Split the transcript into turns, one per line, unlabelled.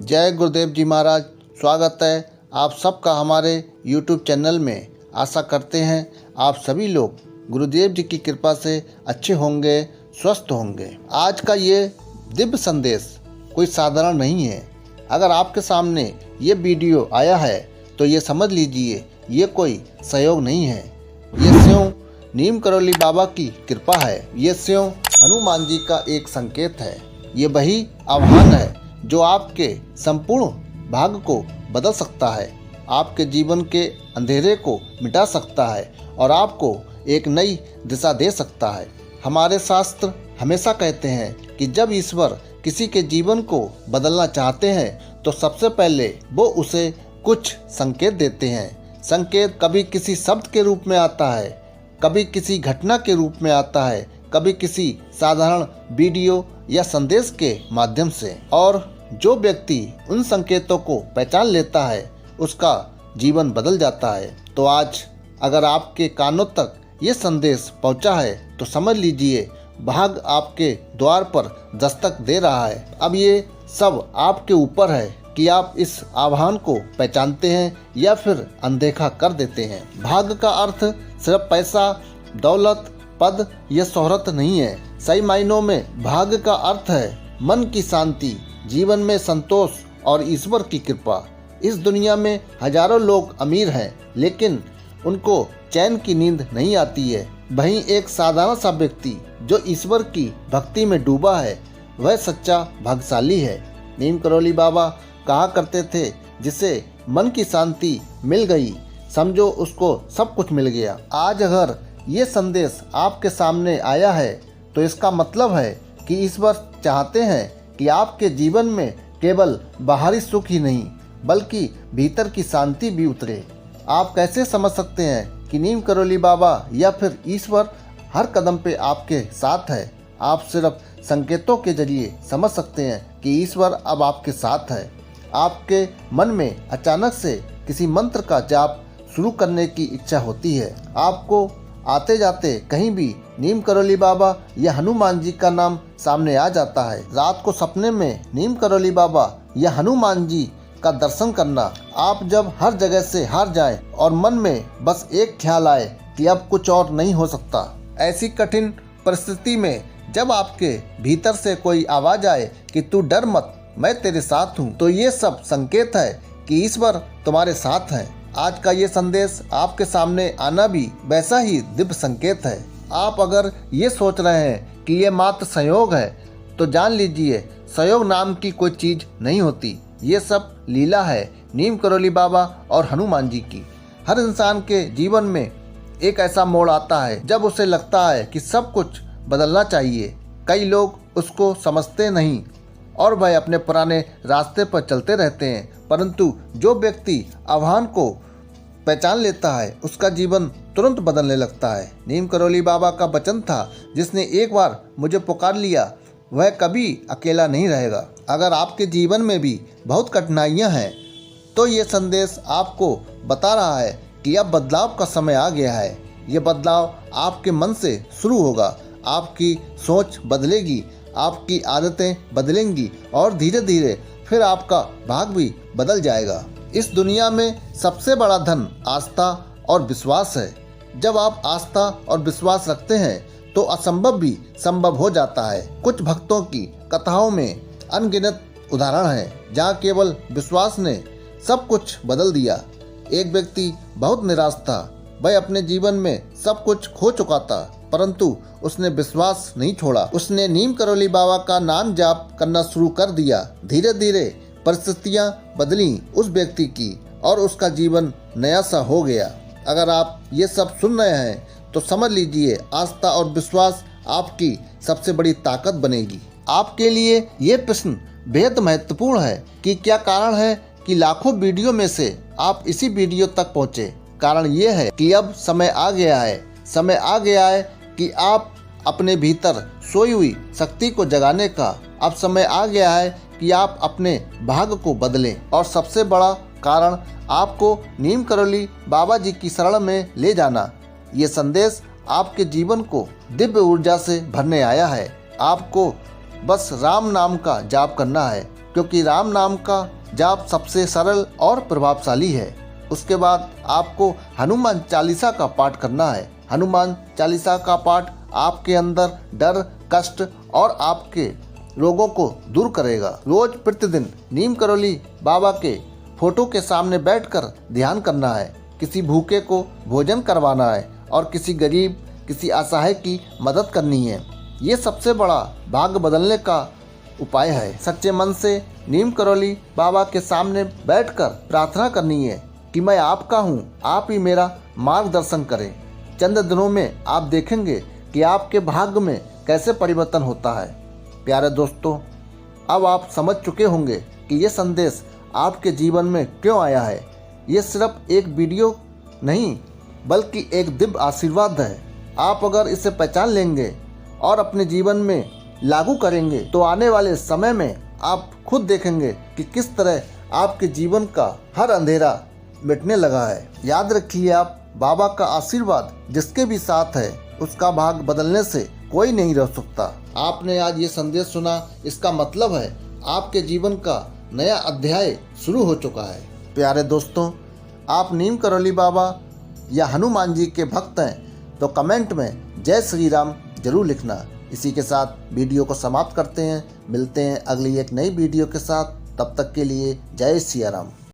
जय गुरुदेव जी महाराज। स्वागत है आप सबका हमारे YouTube चैनल में। आशा करते हैं आप सभी लोग गुरुदेव जी की कृपा से अच्छे होंगे, स्वस्थ होंगे। आज का ये दिव्य संदेश कोई साधारण नहीं है। अगर आपके सामने ये वीडियो आया है तो ये समझ लीजिए ये कोई सहयोग नहीं है। ये स्वयं नीम करौली बाबा की कृपा है। ये स्वयं हनुमान जी का एक संकेत है। ये वही आह्वान है जो आपके संपूर्ण भाग्य को बदल सकता है, आपके जीवन के अंधेरे को मिटा सकता है और आपको एक नई दिशा दे सकता है। हमारे शास्त्र हमेशा कहते हैं कि जब ईश्वर किसी के जीवन को बदलना चाहते हैं तो सबसे पहले वो उसे कुछ संकेत देते हैं। संकेत कभी किसी शब्द के रूप में आता है, कभी किसी घटना के रूप में आता है, कभी किसी साधारण वीडियो या संदेश के माध्यम से। और जो व्यक्ति उन संकेतों को पहचान लेता है उसका जीवन बदल जाता है। तो आज अगर आपके कानों तक ये संदेश पहुंचा है तो समझ लीजिए भाग्य आपके द्वार पर दस्तक दे रहा है। अब ये सब आपके ऊपर है कि आप इस आह्वान को पहचानते हैं या फिर अनदेखा कर देते हैं। भाग्य का अर्थ सिर्फ पैसा, दौलत, पद या शोहरत नहीं है। सही मायनों में भाग्य का अर्थ है मन की शांति, जीवन में संतोष और ईश्वर की कृपा। इस दुनिया में हजारों लोग अमीर हैं लेकिन उनको चैन की नींद नहीं आती है। वहीं एक साधारण सा व्यक्ति जो ईश्वर की भक्ति में डूबा है वह सच्चा भाग्यशाली है। नीम करौली बाबा कहा करते थे, जिसे मन की शांति मिल गई समझो उसको सब कुछ मिल गया। आज अगर ये संदेश आपके सामने आया है तो इसका मतलब है कि ईश्वर चाहते हैं कि आपके जीवन में केवल बाहरी सुख ही नहीं बल्कि भीतर की शांति भी उतरे। आप कैसे समझ सकते हैं कि नीम करौली बाबा या फिर ईश्वर हर कदम पे आपके साथ है? आप सिर्फ संकेतों के जरिए समझ सकते हैं कि ईश्वर अब आपके साथ है। आपके मन में अचानक से किसी मंत्र का जाप शुरू करने की इच्छा होती है। आपको आते जाते कहीं भी नीम करौली बाबा या हनुमान जी का नाम सामने आ जाता है। रात को सपने में नीम करौली बाबा या हनुमान जी का दर्शन करना। आप जब हर जगह से हार जाएं और मन में बस एक ख्याल आए कि अब कुछ और नहीं हो सकता, ऐसी कठिन परिस्थिति में जब आपके भीतर से कोई आवाज आए कि तू डर मत, मैं तेरे साथ हूँ, तो ये सब संकेत है कि ईश्वर तुम्हारे साथ है। आज का ये संदेश आपके सामने आना भी वैसा ही दिव्य संकेत है। आप अगर ये सोच रहे हैं कि ये मात्र संयोग है तो जान लीजिए संयोग नाम की कोई चीज नहीं होती। ये सब लीला है नीम करौली बाबा और हनुमान जी की। हर इंसान के जीवन में एक ऐसा मोड़ आता है जब उसे लगता है कि सब कुछ बदलना चाहिए। कई लोग उसको समझते नहीं और वह अपने पुराने रास्ते पर चलते रहते हैं, परंतु जो व्यक्ति आह्वान को पहचान लेता है उसका जीवन तुरंत बदलने लगता है। नीम करौली बाबा का वचन था, जिसने एक बार मुझे पुकार लिया वह कभी अकेला नहीं रहेगा। अगर आपके जीवन में भी बहुत कठिनाइयां हैं तो ये संदेश आपको बता रहा है कि अब बदलाव का समय आ गया है। ये बदलाव आपके मन से शुरू होगा। आपकी सोच बदलेगी, आपकी आदतें बदलेंगी और धीरे धीरे फिर आपका भाग्य भी बदल जाएगा। इस दुनिया में सबसे बड़ा धन आस्था और विश्वास है। जब आप आस्था और विश्वास रखते हैं तो असंभव भी संभव हो जाता है। कुछ भक्तों की कथाओं में अनगिनत उदाहरण हैं जहाँ केवल विश्वास ने सब कुछ बदल दिया। एक व्यक्ति बहुत निराश था, वह अपने जीवन में सब कुछ खो चुका था, परंतु उसने विश्वास नहीं छोड़ा। उसने नीम करौली बाबा का नाम जाप करना शुरू कर दिया। धीरे धीरे परिस्थितियां बदली उस व्यक्ति की और उसका जीवन नया सा हो गया। अगर आप ये सब सुन रहे हैं तो समझ लीजिए आस्था और विश्वास आपकी सबसे बड़ी ताकत बनेगी। आपके लिए ये प्रश्न बेहद महत्वपूर्ण है कि क्या कारण है कि लाखों वीडियो में से आप इसी वीडियो तक पहुँचे। कारण ये है कि अब समय आ गया है। समय आ गया है कि आप अपने भीतर सोई हुई शक्ति को जगाने का। अब समय आ गया है कि आप अपने भाग्य को बदलें। और सबसे बड़ा कारण आपको नीम करौली बाबा जी की शरण में ले जाना। ये संदेश आपके जीवन को दिव्य ऊर्जा से भरने आया है। आपको बस राम नाम का जाप करना है क्योंकि राम नाम का जाप सबसे सरल और प्रभावशाली है। उसके बाद आपको हनुमान चालीसा का पाठ करना है। हनुमान चालीसा का पाठ आपके अंदर डर, कष्ट और आपके रोगों को दूर करेगा। रोज प्रतिदिन नीम करौली बाबा के फोटो के सामने बैठकर ध्यान करना है। किसी भूखे को भोजन करवाना है और किसी गरीब, किसी असहाय की मदद करनी है। ये सबसे बड़ा भाग्य बदलने का उपाय है। सच्चे मन से नीम करौली बाबा के सामने बैठकर प्रार्थना करनी है कि मैं आपका हूँ, आप ही मेरा मार्गदर्शन करें। चंद दिनों में आप देखेंगे कि आपके भाग्य में कैसे परिवर्तन होता है। प्यारे दोस्तों, अब आप समझ चुके होंगे कि ये संदेश आपके जीवन में क्यों आया है। ये सिर्फ एक वीडियो नहीं बल्कि एक दिव्य आशीर्वाद है। आप अगर इसे पहचान लेंगे और अपने जीवन में लागू करेंगे तो आने वाले समय में आप खुद देखेंगे कि किस तरह आपके जीवन का हर अंधेरा मिटने लगा है। याद रखिए, आप बाबा का आशीर्वाद जिसके भी साथ है उसका भाग्य बदलने से कोई नहीं रोक सकता। आपने आज ये संदेश सुना, इसका मतलब है आपके जीवन का नया अध्याय शुरू हो चुका है। प्यारे दोस्तों, आप नीम करौली बाबा या हनुमान जी के भक्त हैं तो कमेंट में जय श्री राम जरूर लिखना। इसी के साथ वीडियो को समाप्त करते हैं। मिलते हैं अगली एक नई वीडियो के साथ। तब तक के लिए जय सिया राम।